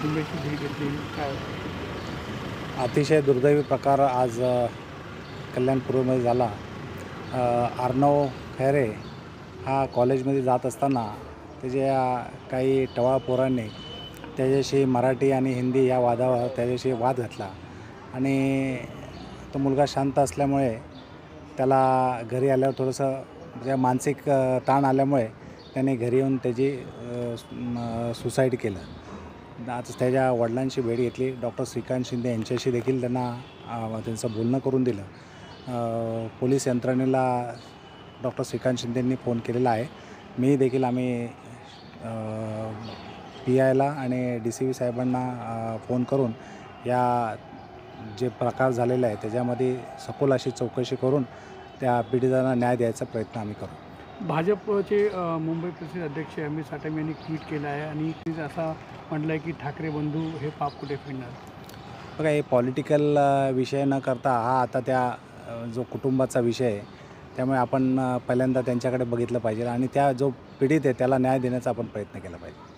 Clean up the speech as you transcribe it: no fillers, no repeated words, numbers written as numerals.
कुटुंबियाची भेट घेतली काय? अतिशय दुर्दैवी प्रकार आज कल्याणपूर्वमध्ये झाला. अर्णव खैरे हा कॉलेजमध्ये जात असताना त्याच्या काही टवाळ पोरांनी त्याच्याशी मराठी आणि हिंदी या वादावर त्याच्याशी वाद घातला आणि तो मुलगा शांत असल्यामुळे त्याला घरी आल्यावर थोडंसं म्हणजे मानसिक ताण आल्यामुळे त्याने घरी येऊन त्याची सुसाईड केलं. आज त्याच्या वडिलांशी भेट घेतली. डॉक्टर श्रीकांत शिंदे यांच्याशी देखील त्यांचं बोलणं करून दिलं. पोलीस यंत्रणेला डॉक्टर श्रीकांत शिंदेंनी फोन केलेला आहे. मी देखील आम्ही PIला आणि DCP साहेबांना फोन करून या जे प्रकार झालेला आहे त्याच्यामध्ये सखोल अशी चौकशी करून त्या पीडितांना न्याय द्यायचा प्रयत्न आम्ही करू. भाजपचे मुंबई प्रदेश अध्यक्ष अमित साटम यांनी ट्विट केलं आहे आणि असा म्हटलं आहे की ठाकरे बंधू हे पाप कुठे फिरणार. बघा, हे पॉलिटिकल विषय न करता हा आता त्या जो कुटुंबाचा विषय आहे, त्यामुळे आपण पहिल्यांदा त्यांच्याकडे बघितलं पाहिजे आणि त्या जो पीडित आहे त्याला न्याय देण्याचा आपण प्रयत्न केला पाहिजे.